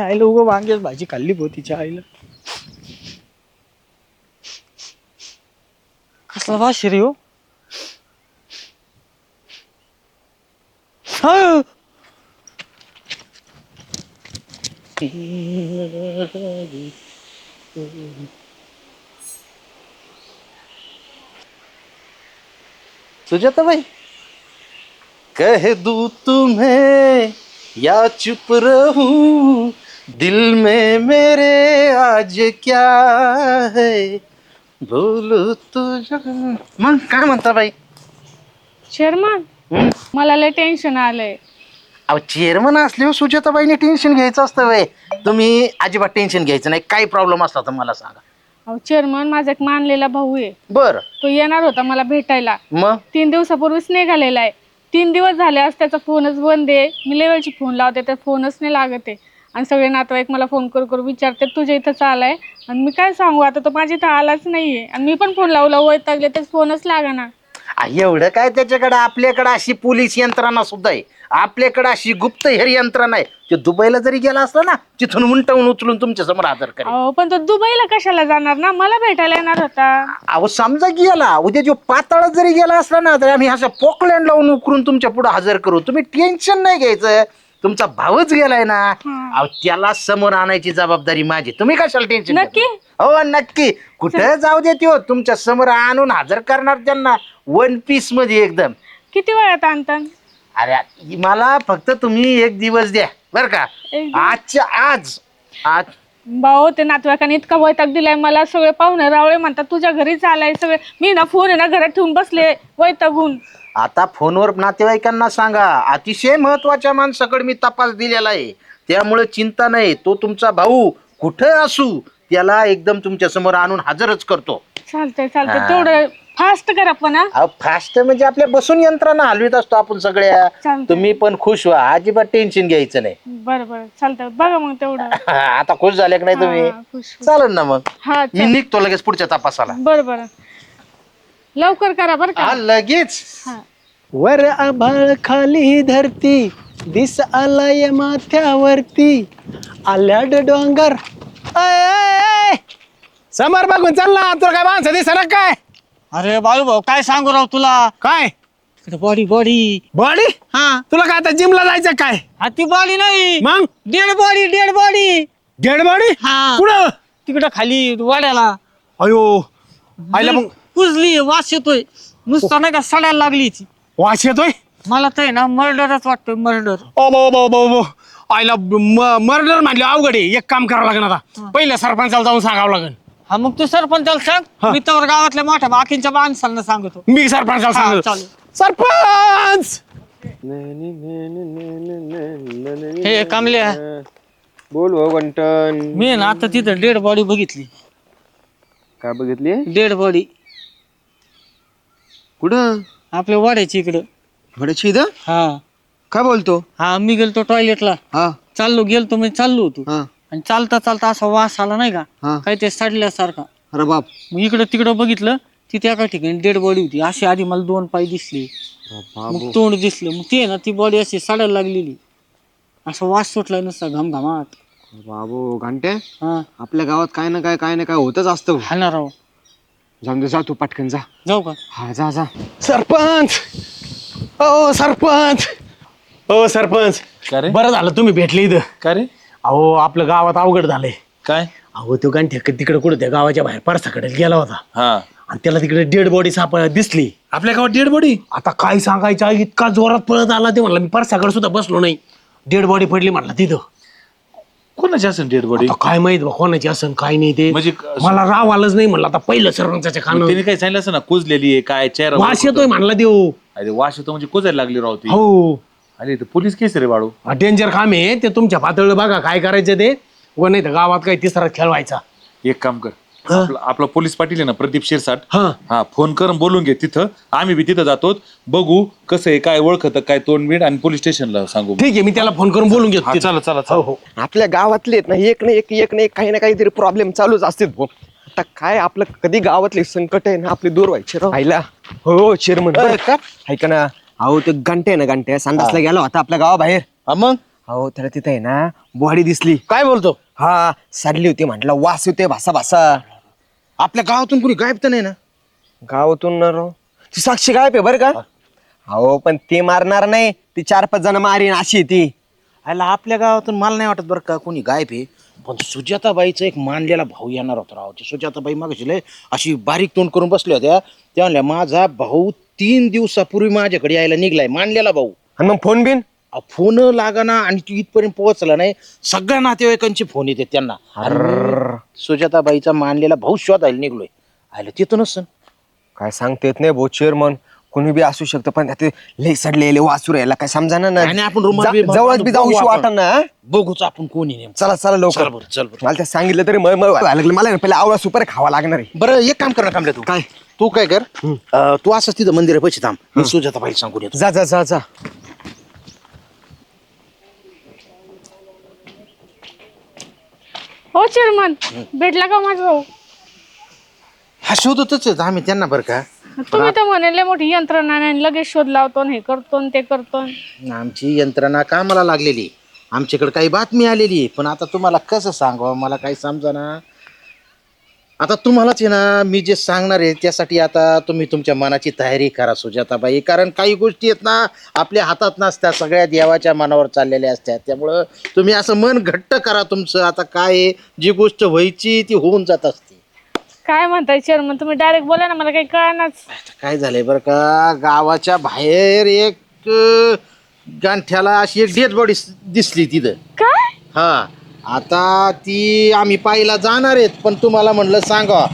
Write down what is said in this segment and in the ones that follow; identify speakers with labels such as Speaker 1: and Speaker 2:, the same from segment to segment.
Speaker 1: आईला उगं वांग्याच भाजी खाल्ली तिच्या आईला. कसला वास रे हो.
Speaker 2: सुजाता भाई, कह दूं तुम्हें या चुप रहूं, दिल में मेरे आज क्या है, बोलू तुझ. मग काय म्हणता बाई?
Speaker 3: चेअरमन, मला लय टेन्शन आलंय.
Speaker 2: अहो चेअरमन असल्यावर सुजाताबाईने टेन्शन घ्यायचं असतं वय. तुम्ही अजिबात टेन्शन घ्यायचं नाही. काही प्रॉब्लेम असला तर मला सांगा.
Speaker 3: अहो चेअरमन, माझा एक मानलेला भाऊ आहे.
Speaker 2: बर.
Speaker 3: तो येणार होता मला भेटायला.
Speaker 2: मग
Speaker 3: 3 दिवसापूर्वीच निघालेला आहे. 3 दिवस झाले आज त्याचा फोनच बंद आहे. मी लेवलची फोन लावते तर फोनच नाही लागत आहे. आणि सगळे नातेवाईक मला फोन करू विचारते तुझ्या इथंच आलाय. आणि मी काय सांगू, आता तो माझ्या इथं आलाच नाहीये. आणि मी पण फोन लावला वैतागले, तर फोनच लागना.
Speaker 2: एवढं काय त्याच्याकडे? आपल्याकडे अशी पोलीस यंत्रणा सुद्धा आहे. आपल्याकडे अशी गुप्तहेर यंत्रणा आहे. ते दुबईला जरी गेला असला ना, तिथून उंटवून उचलून तुमच्या समोर हजर करेल.
Speaker 3: अहो पण तो दुबईला कशाला जाणार ना, मला भेटायला येणार होता.
Speaker 2: अहो समजा गेला, उद्या जो पाताळात जरी गेला असला ना, तर आम्ही असं पोकलँड लावून उकरून तुमच्या पुढे हजर करू. तुम्ही टेन्शन नाही घ्यायचं. तुमचा भावच गेलाय ना, अहो त्याला समोर आणायची जबाबदारी माझी. तुम्ही कशाला टेन्शन?
Speaker 3: नक्की?
Speaker 2: हो नक्की. कुठे जाऊ देते हो, तुमच्या समोर आणून हजर करणार त्यांना 1 पीस मध्ये एकदम.
Speaker 3: किती वेळात आणतात?
Speaker 2: अरे मला फक्त तुम्ही 1 दिवस द्या बर का. आजच्या आज
Speaker 3: भाऊ, ते नातेवाईकांनी इतका वैताग दिलाय मला. सगळे पाहुणे रावळे म्हणतात तुझ्या घरीच आलाय सगळे. मी ना फोन आहे ना घरात ठेवून बसले वैतागून.
Speaker 2: आता फोनवर नातेवाईकांना सांगा, अतिशय महत्वाच्या माणसाकडे मी तपास दिलेला आहे. त्यामुळे चिंता नाही. तो तुमचा भाऊ कुठं असू त्याला एकदम तुमच्या समोर आणून हजरच करतो.
Speaker 3: चालतंय तेवढं फास्ट करा पण.
Speaker 2: फास्ट म्हणजे आपल्या बसून यंत्रणा हलवीत असतो आपण सगळ्या.
Speaker 3: चालतंय.
Speaker 2: तुम्ही पण खुश व्हा, अजिबात टेन्शन घ्यायचं नाही.
Speaker 3: बरं चालतंय. बघा मग तेवढं.
Speaker 2: आता खुश झाले की नाही तुम्ही?
Speaker 3: हा, खुश.
Speaker 2: चालेल ना मग.
Speaker 3: हा
Speaker 2: मी निघतो लगेच पुढच्या तपासाला.
Speaker 3: बरं लवकर करा बरं का.
Speaker 2: लगेच.
Speaker 3: हा.
Speaker 1: वर आभाळ खाली धरती, दिस आलाय माथ्यावरती, आल्याड डोंगर. समोर बघून चाल ना. तुला काय माणसं दिसणार काय?
Speaker 4: अरे बाळू भाऊ, काय सांगू राव तुला.
Speaker 1: काय
Speaker 4: बॉडी बॉडी
Speaker 1: बॉडी?
Speaker 4: हा.
Speaker 1: तुला काय आता जिमला जायचं काय?
Speaker 4: ती बॉडी नाही,
Speaker 1: मग
Speaker 4: डेड बॉडी.
Speaker 1: Dead body?
Speaker 4: हा.
Speaker 1: कुठं?
Speaker 4: तिकडं खाली वाड्याला
Speaker 1: अयो आईला मग
Speaker 4: कुजली, वास येतोय नुसता, नाही का सडायला लागली ती.
Speaker 1: वास येतोय?
Speaker 4: मला तर आहे ना मर्डरच वाटतोय, मर्डर.
Speaker 1: ओ आईला मर्डर म्हटलं अवघड आहे. एक काम करावं लागेल आता. पहिलं सरपंचाला जाऊन सांगावं लागेल.
Speaker 4: हा मग तू सरपंचाला सांग, मी तर गावातल्या मोठ्या बाकींच्या माणसांना सांगतो.
Speaker 1: मी सरपंचाला
Speaker 4: हा,
Speaker 1: सांगतो.
Speaker 4: चालेल.
Speaker 1: सरपंच
Speaker 4: हे कामल्या,
Speaker 5: बोल भाऊ घंटन.
Speaker 4: मी आहे ना आता तिथं डेड बॉडी बघितली.
Speaker 5: काय बघितली?
Speaker 4: डेड बॉडी
Speaker 5: कुठं?
Speaker 4: आपल्या वाड्याची इकडं.
Speaker 5: भड्याची इथं?
Speaker 4: हा
Speaker 5: काय बोलतो?
Speaker 4: हा, मी गेलतो टॉयलेटला.
Speaker 5: हा
Speaker 4: गेलतो मी चाललो होतो.
Speaker 5: हा
Speaker 4: आणि चालता असा वास आला नाही का,
Speaker 5: हा.
Speaker 4: काही ते सडल्यासारखा.
Speaker 5: अरे बाप.
Speaker 4: मग इकडं तिकडं बघितलं, तिथे एका ठिकाणी डेड बॉडी होती. अशी आधी मला 2 पाय दिसले, मग तोंड दिसलं. मग ते ना ती बॉडी अशी सडायला लागलेली. असं वास सुटला नसता घमघमाट.
Speaker 5: बाबू घंटे,
Speaker 4: हा
Speaker 5: आपल्या गावात काय ना काय होतच असतं.
Speaker 4: हा ना राव.
Speaker 5: जाऊन दे, जा तू पटकन जा.
Speaker 4: जाऊ का?
Speaker 5: हा जा.
Speaker 1: सरपंच. ओ सरपंच. बरं झालं तुम्ही भेटले इथं.
Speaker 6: का रे?
Speaker 1: अहो आपलं गावात अवघड झालंय.
Speaker 6: काय?
Speaker 1: अहो तो गांठ्या तिकडे कुठं त्या गावाच्या बाहेर परसाकडे गेला होता.
Speaker 6: हा.
Speaker 1: आणि त्याला तिकडे डेड बॉडी दिसली.
Speaker 6: आपल्या गावात डेड बॉडी?
Speaker 1: आता काय सांगायचं, इतका जोरात पळत आला ते म्हणला मी परसाकडे सुद्धा बसलो नाही. डेड बॉडी पडली म्हणला तिथं.
Speaker 6: कोणाची असेल डेड बॉडी?
Speaker 1: आता काय माहित बा कोणाची असन काय नाही ते.
Speaker 6: म्हणजे
Speaker 1: मला राव आलंच नाही म्हणलं. आता पहिलं सरपंचाच्या खाणं
Speaker 6: त्याने काय सांगितलं असं ना, कुजलेली आहे काय, चेहरा
Speaker 1: वास येतोय म्हणला देऊ.
Speaker 6: अरे वास येतो म्हणजे कुजायला लागली राव ती.
Speaker 1: हो
Speaker 6: अरे ते पोलीस केस रे बाळू.
Speaker 1: डेंजर काम आहे ते. तुमच्या पातळीवर बघा काय करायचं ते. व नाही तर गावात काही तिसरा खेळवायचा.
Speaker 6: एक काम कर, आपला पोलीस पाटील आहे ना प्रदीप शिरसाट,
Speaker 1: हा
Speaker 6: हा फोन करून बोलून घे तिथं. आम्ही बी तिथं जातो, बघू कसं आहे, काय ओळखत काय तोंडबीड, आणि पोलीस स्टेशनला सांगू.
Speaker 1: ठीक आहे, मी त्याला फोन करून बोलून घेतो.
Speaker 6: चला.
Speaker 1: हो हो.
Speaker 5: आपल्या गावातले आहेत ना, एक ना एक काही ना काहीतरी प्रॉब्लेम चालूच असतील भाऊ. आता काय आपलं कधी गावातले संकट आहे ना आपले दूर व्हायचे राव. आईला हो चेअरमन ऐका ना. अहो ते घंटे संडासला गेला होता आपल्या गावाबाहेर.
Speaker 2: मग
Speaker 5: हो त्याला तिथे आहे ना बॉडी दिसली.
Speaker 2: काय बोलतो?
Speaker 5: हा सडली होती म्हटलं, वास होते भासा भासा.
Speaker 2: आपल्या गावातून कुणी गायब तर नाही ना?
Speaker 5: गावातून ना राव. ती साक्षी गायब आहे बरं का. हो पण ते मारणार नाही, ती 4-5 जण मारीन अशी आहे ती.
Speaker 2: आयला आपल्या गावातून मला नाही वाटत बरं का कोणी गायब आहे. पण सुजाताबाईचा एक मानलेला भाऊ येणार होता राव. ते सुजाताबाई मागाशी लय अशी बारीक तोंड करून बसल्या होत्या. त्या म्हणल्या माझा भाऊ 3 दिवसापूर्वी माझ्याकडे यायला निघलाय, मानलेला भाऊ.
Speaker 5: आणि मग फोन बिन
Speaker 2: फोन लागाना आणि तू इथपर्यंत पोहोचला नाही. सगळ्या नातेवाईकांचे फोन येते त्यांना. आणि सुजाताबाईचा मानलेला भाऊ शोधायला निघलोय. आयला तिथं नसन.
Speaker 5: काय सांगता येत नाही भाऊ, चेअरमन कोणी बी असू शकतं, पण ते लय सडलेले वासुर यायला काय समजाना ना.
Speaker 2: आणि आपण रुमाल बी-
Speaker 5: जवळच बी जाऊ वाटत ना.
Speaker 2: बघूच आपण कोणी नेमकं.
Speaker 5: चला चला लवकर.
Speaker 2: चल बरं, चल बरं.
Speaker 5: मला त्या सांगितलं तरी व्हायला लागलं. मला ना पहिले आवळा सुपर खावा लागणार आहे.
Speaker 2: बरं एक काम कर ना कामल्या तू.
Speaker 5: काय?
Speaker 2: तू काय कर, तू असंच तिथं मंदिर पैसे थांब. मी सुजाताबाईला सांगून येतो.
Speaker 5: जा जा जा जा.
Speaker 3: हो चेअरमन, भेटला का माझा भाऊ?
Speaker 2: हा शोधतच आहेत आम्ही त्यांना बरं का.
Speaker 3: तुम्ही तर म्हणाले मोठी यंत्रणा नाही, लगेच शोध लावतो आणि हे करतो आणि ते करतो.
Speaker 2: आमची यंत्रणा कामाला लागलेली. आमच्याकडे काही बातमी आलेली आहे, पण आता तुम्हाला कसं सांगावं मला काही समजना. आता तुम्हालाच आहे ना मी जे सांगणार आहे त्यासाठी आता तुम्ही तुमच्या मनाची तयारी करा सुजाताबाई. कारण काही गोष्टी आहेत ना आपल्या हातात नसतात, सगळ्या देवाच्या मनावर चाललेल्या असतात. त्यामुळं तुम्ही असं मन घट्ट करा तुमचं. आता काय आहे, जी गोष्ट व्हायची ती होऊन जात असते.
Speaker 3: काय म्हणताय चेअरमन, तुम्ही डायरेक्ट बोला ना, मला काही कळनाच.
Speaker 2: काय झालंय बरं का, गावाच्या बाहेर एक गांठ्याला अशी एक डेड बॉडी दिसली तिथं.
Speaker 3: काय?
Speaker 2: हा आता ती आम्ही पाहायला जाणार आहेत, पण तुम्हाला म्हणलं सांगा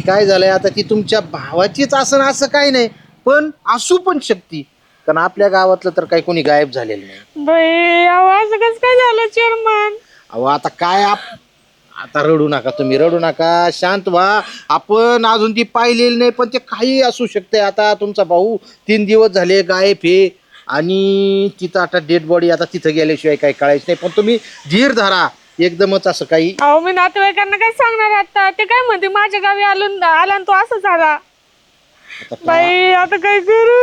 Speaker 2: काय झालंय. आता ती तुमच्या भावाचीच असं असं काही नाही, पण असू पण शकते. कारण आपल्या गावातलं तर काही कोणी गायब झालेलं नाही.
Speaker 3: बाई आवाज कसं काय झालं चेअरमन?
Speaker 2: अहो आता काय आता रडू नका, तुम्ही रडू नका, शांत व्हा. आपण अजून ती पाहिलेली नाही, पण ते काही असू शकते. आता तुमचा भाऊ 3 दिवस झाले गायब आहे आणि तिथं आता डेड बॉडी आता तिथं गेल्याशिवाय काही कळायचं नाही. पण तुम्ही धीर धरा, एकदमच असं काही.
Speaker 3: अहो मी नातेवाईकांना काय सांगणार आता? ते काय म्हणते माझ्या गावी आला आणि तो असं झाला. बाई आता काय करू?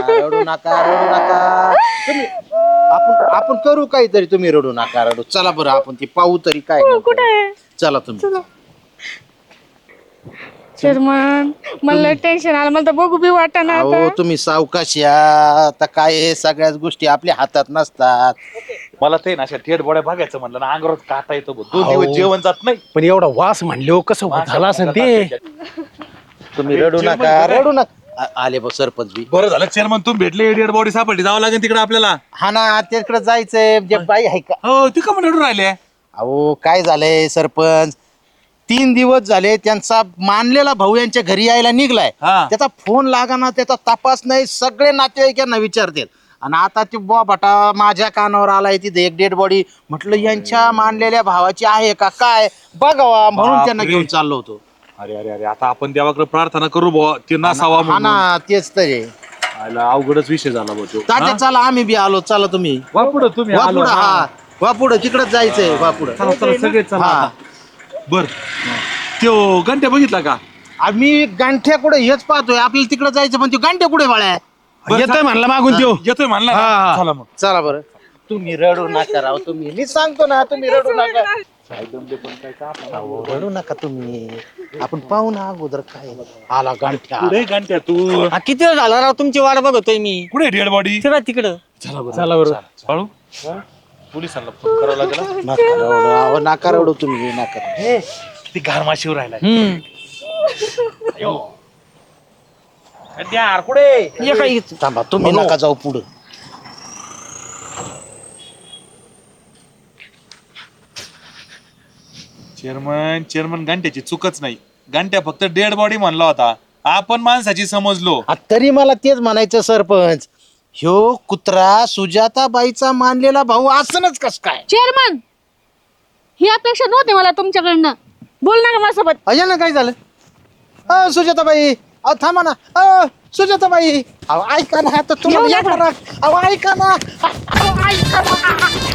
Speaker 2: रडू नका रडू नका तुम्ही. आपण करू काहीतरी, तुम्ही रडू नका रडू. चला बरं आपण ती पाहू तरी काय.
Speaker 3: कुठे आहे?
Speaker 2: चला तुम्ही.
Speaker 3: चेअरमन मला टेन्शन आलं, मला तर बघू बी वाटना
Speaker 2: अहो
Speaker 3: आता.
Speaker 2: तुम्ही सावकाश या. आता काय आहे, सगळ्याच गोष्टी आपल्या हातात नसतात.
Speaker 6: मला ते ना अशा थेट बोड्या बघायचं म्हणलं ना अंगावर काटा येतो बघ. 2 दिवस जेवण जात नाही.
Speaker 1: पण एवढा वास म्हणले कसं झाला असेल ते.
Speaker 2: तुम्ही रडू नका रडू नका. आले बघ सरपंच बी.
Speaker 6: बरं झालं चेअरमन तुम्ही भेटले. डेड बॉडी सापडली, जावं लागेल तिकडे आपल्याला.
Speaker 2: हा ना तिकडे जायचंय. जे बाई आहे का.
Speaker 6: हो ती का म्हणून रडून राहिले.
Speaker 2: अहो काय झालंय सरपंच, 3 दिवस झाले त्यांचा मानलेला भाऊ यांच्या घरी यायला निघलाय.
Speaker 6: हा.
Speaker 2: त्याचा फोन लागाना, त्याचा तपास नाही. सगळे नातेवाईकांना विचारतात. आणि आता ती बाटा माझ्या कानावर आलाय तिथे एक डेड बॉडी. म्हटलं यांच्या मानलेल्या भावाची आहे का काय बघावा, म्हणून त्यांना
Speaker 6: बापरे.
Speaker 2: घेऊन चाललो होतो.
Speaker 6: अरे अरे अरे आता आपण देवाकडे प्रार्थना करू बुवा ते नसावा
Speaker 2: हा
Speaker 6: म्हणून.
Speaker 2: ना तेच तर आहे.
Speaker 6: आयला अवघडच विषय झाला बुवा तो.
Speaker 2: तात्या चला आम्ही बी आलो. चला तुम्ही
Speaker 6: वा पुढं तुम्ही
Speaker 2: वा
Speaker 6: आलो.
Speaker 2: पुढं. हा वा पुढं तिकडच जायचंय. वा पुढं.
Speaker 6: चला चला सगळे चला
Speaker 2: हा.
Speaker 6: आता. बर त्यो घंट्या बघितला का?
Speaker 2: आम्ही गांठ्या कुठे हेच पाहतोय. आपल्याला तिकडे जायचं, पण तो गांठ्या कुठे बाळ्या.
Speaker 1: येतोय म्हणला मागून त्यो.
Speaker 6: येतोय म्हणला ना?
Speaker 1: हा, हा.
Speaker 6: चला मग.
Speaker 2: चला बरं. तुम्ही रडू नका राव. तुम्ही मी सांगतो ना, तुम्ही रडू नका. अहो, रडू नका तुम्ही. आपण पाहू ना अगोदर काय आला गांठ्या.
Speaker 6: पुढे घंट्या तू
Speaker 4: हा, किती वेळ झाला राव तुमची वाट बघतोय मी.
Speaker 6: कुठे डेड बॉडी?
Speaker 4: चला तिकडं.
Speaker 1: चला बरं.
Speaker 6: हळू पोलिसांना फोन करावा लागेल हा.
Speaker 2: नका रडू. अहो, नका रडू तुम्ही नका.
Speaker 6: ती घारमाशीवर राहिला.
Speaker 2: थांबा तुम्ही नका जाऊ पुढं.
Speaker 6: चेअरमन घंट्याची चुकच नाही. घंट्या फक्त डेड बॉडी म्हणला होता, आपण माणसाची समजलो.
Speaker 2: तरी मला तेच म्हणायचं सरपंच, ह्यो कुत्रा सुजाताबाईचा मानलेला भाऊ असनच कस काय.
Speaker 3: चेअरमन ही अपेक्षा नव्हती मला तुमच्याकडनं. बोल ना का माझ्यासोबत.
Speaker 2: अया ना काय झालं. सुजाताबाई अहो थांबा ना. सुजाताबाई अहो ऐका ना. आता तुम्हाला
Speaker 3: येऊ नका.
Speaker 2: अहो ऐका ना. अहो, ऐका ना.